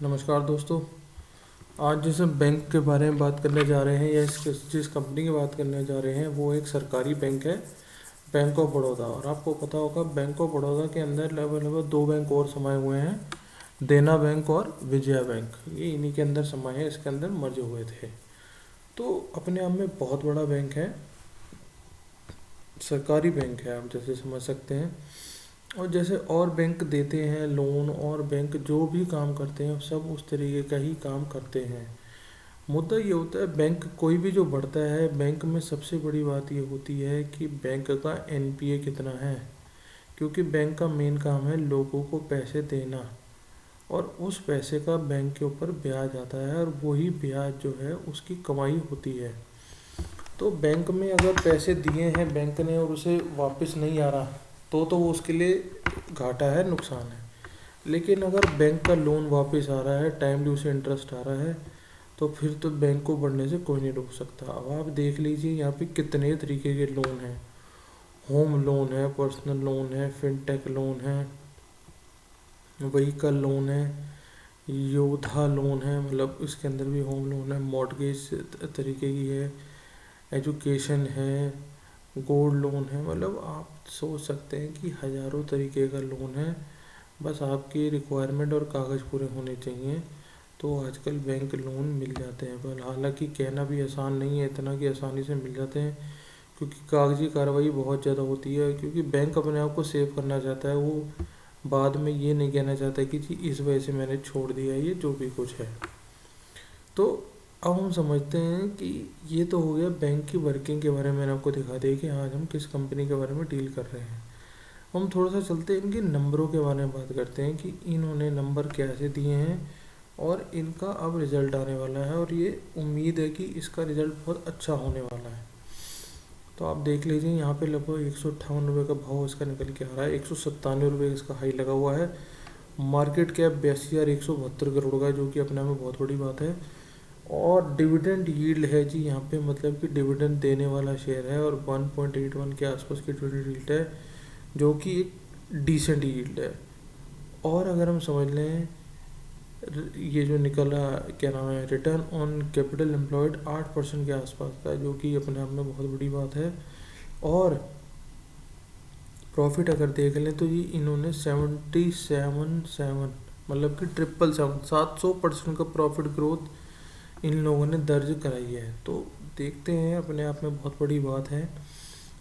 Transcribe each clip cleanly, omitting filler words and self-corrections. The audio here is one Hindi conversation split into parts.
नमस्कार दोस्तों। आज जिस हम बैंक के बारे में बात करने जा रहे हैं या जिस कंपनी की बात करने जा रहे हैं वो एक सरकारी बैंक है, बैंक ऑफ बड़ौदा। और आपको पता होगा बैंक ऑफ बड़ौदा के अंदर लगभग लगभग दो बैंक और समाये हुए हैं, देना बैंक और विजया बैंक। ये इन्हीं के अंदर समाये हैं, इसके अंदर मर्ज हुए थे। तो अपने आप में बहुत बड़ा बैंक है, सरकारी बैंक है, आप जैसे समझ सकते हैं। और जैसे और बैंक देते हैं लोन, और बैंक जो भी काम करते हैं सब उस तरीके का ही काम करते हैं। मुद्दा ये होता है, बैंक कोई भी जो बढ़ता है, बैंक में सबसे बड़ी बात ये होती है कि बैंक का एनपीए कितना है। क्योंकि बैंक का मेन काम है लोगों को पैसे देना, और उस पैसे का बैंक के ऊपर ब्याज आता है, और वही ब्याज जो है उसकी कमाई होती है। तो बैंक में अगर पैसे दिए हैं बैंक ने और उसे वापस नहीं आ रहा, तो वो उसके लिए घाटा है, नुकसान है। लेकिन अगर बैंक का लोन वापस आ रहा है, टाइमली उसे इंटरेस्ट आ रहा है, तो फिर तो बैंक को बढ़ने से कोई नहीं रोक सकता। अब आप देख लीजिए यहाँ पे कितने तरीके के लोन हैं। होम लोन है, पर्सनल लोन है, फिनटेक लोन है, व्हीकल लोन है, योद्धा लोन है, मतलब इसके अंदर भी होम लोन है, मॉर्टगेज तरीके की है, एजुकेशन है, गोल्ड लोन है। मतलब आप सोच सकते हैं कि हज़ारों तरीके का लोन है। बस आपकी रिक्वायरमेंट और कागज़ पूरे होने चाहिए तो आजकल बैंक लोन मिल जाते हैं। पर हालांकि कहना भी आसान नहीं है इतना कि आसानी से मिल जाते हैं, क्योंकि कागजी कार्रवाई बहुत ज़्यादा होती है। क्योंकि बैंक अपने आप को सेव करना चाहता है, वो बाद में ये नहीं कहना चाहता कि जी इस वजह से मैंने छोड़ दिया ये जो भी कुछ है। तो अब हम समझते हैं कि ये तो हो गया बैंक की वर्किंग के बारे में। मैंने आपको दिखा दिया कि आज हम किस कंपनी के बारे में डील कर रहे हैं। हम थोड़ा सा चलते हैं, इनके नंबरों के बारे में बात करते हैं कि इन्होंने नंबर कैसे दिए हैं और इनका अब रिज़ल्ट आने वाला है, और ये उम्मीद है कि इसका रिज़ल्ट बहुत अच्छा होने वाला है। तो आप देख लीजिए यहाँ पे लगभग 158 रुपये का भाव इसका निकल के आ रहा है। 197 रुपये इसका हाई लगा हुआ है। मार्केट कैप 82,172 करोड़ का है, जो कि अपने में बहुत बड़ी बात है। और डिविडेंड यील्ड है जी यहाँ पे, मतलब कि डिविडेंड देने वाला शेयर है, और 1.81 के आसपास की डिविडेंड यील्ड है, जो कि एक डिसेंट यील्ड है। और अगर हम समझ लें ये जो निकला क्या नाम है, रिटर्न ऑन कैपिटल एम्प्लॉयड 8% के आसपास का, जो कि अपने आप में बहुत बड़ी बात है। और प्रॉफिट अगर देख लें तो ये इन्होंने 77 मतलब कि 700% का प्रॉफिट ग्रोथ इन लोगों ने दर्ज कराई है। तो देखते हैं, अपने आप में बहुत बड़ी बात है।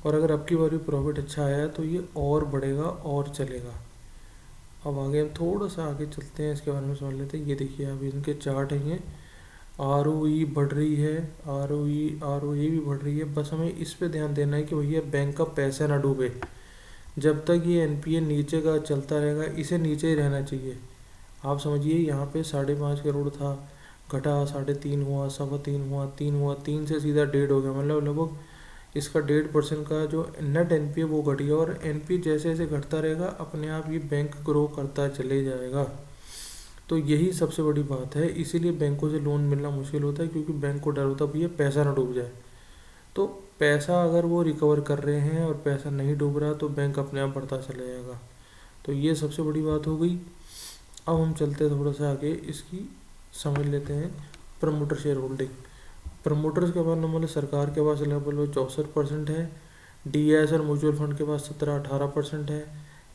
और अगर आपकी बार भी प्रॉफिट अच्छा आया तो ये और बढ़ेगा और चलेगा। अब आगे हम थोड़ा सा आगे चलते हैं, इसके बारे में समझ लेते हैं। ये देखिए अब इनके चार्ट हैं, ये ROE बढ़ रही है, ROE भी बढ़ रही है। बस हमें इस पे ध्यान देना है कि भैया बैंक का पैसा ना डूबे। जब तक ये एनपीए नीचे का चलता रहेगा, इसे नीचे ही रहना चाहिए। आप समझिए यहाँ पे 5.5 करोड़ था, घटा 3.5 हुआ, 3.25 हुआ, 3 हुआ, 3 से सीधा 1.5 हो गया। मतलब लगभग इसका 1.5% का जो नेट एनपीए वो घट गया। और एनपीए जैसे जैसे घटता रहेगा अपने आप ये बैंक ग्रो करता चले जाएगा। तो यही सबसे बड़ी बात है, इसीलिए बैंकों से लोन मिलना मुश्किल होता है, क्योंकि बैंक को डर होता है भैया पैसा ना डूब जाए। तो पैसा अगर वो रिकवर कर रहे हैं और पैसा नहीं डूब रहा तो बैंक अपने आप बढ़ता चला जाएगा। तो ये सबसे बड़ी बात हो गई। अब हम चलते हैं थोड़ा सा आगे, इसकी समझ लेते हैं प्रमोटर शेयर होल्डिंग। प्रमोटर्स के पास मतलब सरकार के पास लगभग 64% है, डीएस और म्यूचुअल फंड के पास 17-18% है,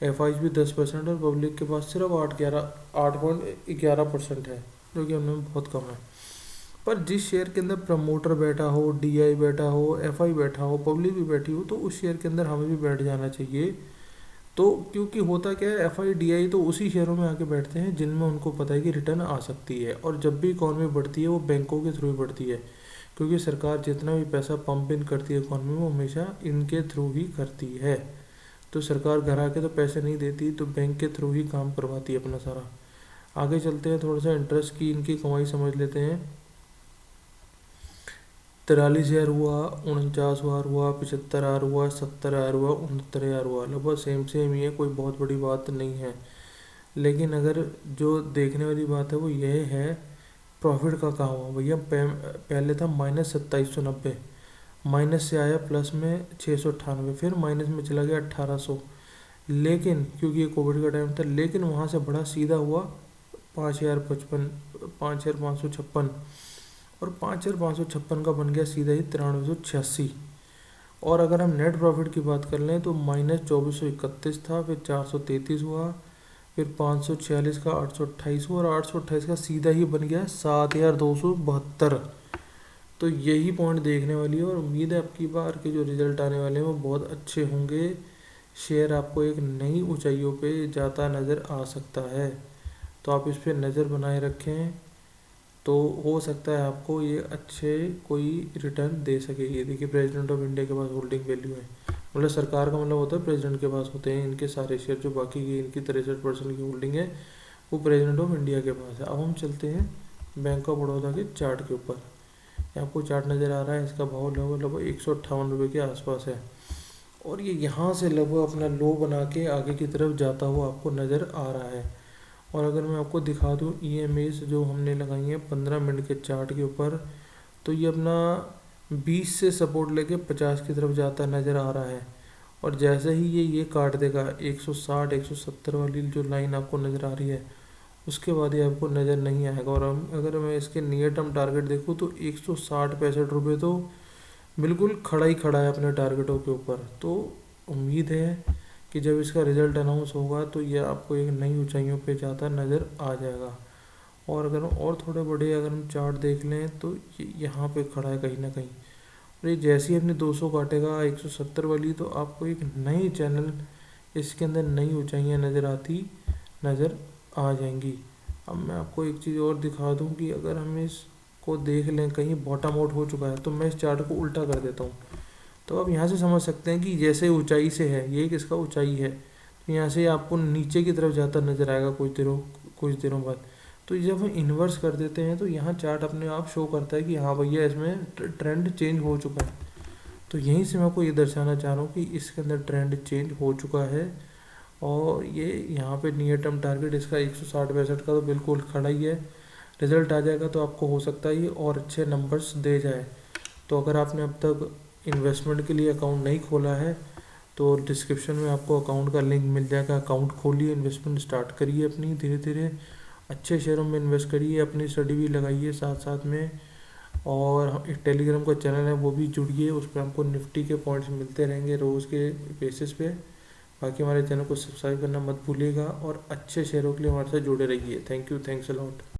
एफआईज भी 10%, और पब्लिक के पास सिर्फ 8.11% है, जो कि हमें बहुत कम है। पर जिस शेयर के अंदर प्रमोटर बैठा हो, डीआई बैठा हो, एफआई बैठा हो, पब्लिक भी बैठी हो, तो उस शेयर के अंदर हमें भी बैठ जाना चाहिए। तो क्योंकि होता क्या है, एफआई डीआई तो उसी शेयरों में आके बैठते हैं जिनमें उनको पता है कि रिटर्न आ सकती है। और जब भी इकॉनमी बढ़ती है वो बैंकों के थ्रू ही बढ़ती है, क्योंकि सरकार जितना भी पैसा पंप इन करती है इकॉनमी में वो हमेशा इनके थ्रू ही करती है। तो सरकार घर आके तो पैसे नहीं देती, तो बैंक के थ्रू ही काम करवाती है अपना सारा। आगे चलते हैं, थोड़ा सा इंटरेस्ट की इनकी कमाई समझ लेते हैं। 43,000 हुआ, 49,000 हुआ, 75,000 हुआ, 70,000 हुआ, 69,000 हुआ। लगभग सेम ही है, कोई बहुत बड़ी बात नहीं है। लेकिन अगर जो देखने वाली बात है वो यह है प्रॉफिट का कहाँ हुआ। भैया पहले था -2790, माइनस से आया प्लस में 698, फिर माइनस में चला गया 1800। लेकिन क्योंकि ये कोविड का टाइम था, लेकिन वहाँ से बड़ा सीधा हुआ 5,055, 5,556, और 5,556 का बन गया सीधा ही 9386। और अगर हम नेट प्रॉफिट की बात कर लें तो -2431 था, फिर 433 हुआ, फिर 546 का 828 हुआ, और 828 का सीधा ही बन गया 7,272। तो यही पॉइंट देखने वाली है, और उम्मीद है आपकी बार के जो रिजल्ट आने वाले हैं वो बहुत अच्छे होंगे। शेयर आपको एक नई ऊंचाइयों पे जाता नज़र आ सकता है, तो आप इस पर नज़र बनाए रखें। तो हो सकता है आपको ये अच्छे कोई रिटर्न दे सके। ये देखिए, प्रेसिडेंट ऑफ इंडिया के पास होल्डिंग वैल्यू है, मतलब सरकार का मतलब होता है प्रेसिडेंट के पास होते हैं इनके सारे शेयर, जो बाकी की इनकी 63% की होल्डिंग है वो प्रेसिडेंट ऑफ इंडिया के पास है। अब हम चलते हैं बैंक ऑफ बड़ौदा के चार्ट के ऊपर। आपको चार्ट नज़र आ रहा है, इसका भाव लगभग 158 रुपये के आसपास है, और ये यहाँ से लगभग अपना लो बना के आगे की तरफ जाता हुआ आपको नज़र आ रहा है। और अगर मैं आपको दिखा दूँ EMAs जो हमने लगाई हैं 15 मिनट के चार्ट के ऊपर, तो ये अपना 20 से सपोर्ट लेके 50 की तरफ जाता नज़र आ रहा है। और जैसे ही ये काट देगा 160 170 वाली जो लाइन आपको नज़र आ रही है, उसके बाद ये आपको नज़र नहीं आएगा। और हम अगर मैं इसके नियर टर्म टारगेट देखूँ तो 160-65 रुपये तो बिल्कुल खड़ा ही खड़ा है अपने टारगेटों के ऊपर। तो उम्मीद है कि जब इसका रिज़ल्ट अनाउंस होगा तो ये आपको एक नई ऊंचाइयों पे जाता नज़र आ जाएगा। और अगर हम और थोड़े बड़े अगर हम चार्ट देख लें तो ये यहाँ पे खड़ा है कहीं ना कहीं, और ये जैसे ही अपने 200 काटेगा 170 वाली, तो आपको एक नई चैनल, इसके अंदर नई ऊंचाइयाँ नज़र आ जाएंगी। अब मैं आपको एक चीज़ और दिखा दूं कि अगर हम इसको देख लें कहीं बॉटम आउट हो चुका है, तो मैं इस चार्ट को उल्टा कर देता हूँ। तो आप यहाँ से समझ सकते हैं कि जैसे ऊंचाई से है, ये किसका ऊंचाई है, तो यहाँ से आपको नीचे की तरफ जाता नज़र आएगा कुछ दिनों बाद। तो जब हम इन्वर्स कर देते हैं तो यहाँ चार्ट अपने आप शो करता है कि हाँ भैया इसमें ट्रेंड चेंज हो चुका है। तो यहीं से मैं आपको ये दर्शाना चाह रहा हूँ कि इसके अंदर ट्रेंड चेंज हो चुका है, और ये यहाँ पे नियर टर्म टारगेट इसका 160-62 का तो बिल्कुल खड़ा ही है। रिजल्ट आ जाएगा तो आपको हो सकता है ये और अच्छे नंबर्स दे जाए। तो अगर आपने अब तक इन्वेस्टमेंट के लिए अकाउंट नहीं खोला है तो डिस्क्रिप्शन में आपको अकाउंट का लिंक मिल जाएगा। अकाउंट खोलिए, इन्वेस्टमेंट स्टार्ट करिए अपनी, धीरे धीरे अच्छे शेयरों में इन्वेस्ट करिए, अपनी स्टडी भी लगाइए साथ साथ में। और एक टेलीग्राम का चैनल है वो भी जुड़िए, उस पर हमको निफ्टी के पॉइंट्स मिलते रहेंगे रोज़ के बेसिस पे। बाकी हमारे चैनल को सब्सक्राइब करना मत भूलिएगा, और अच्छे शेयरों के लिए हमारे साथ जुड़े रहिए। Thank you, thanks a lot.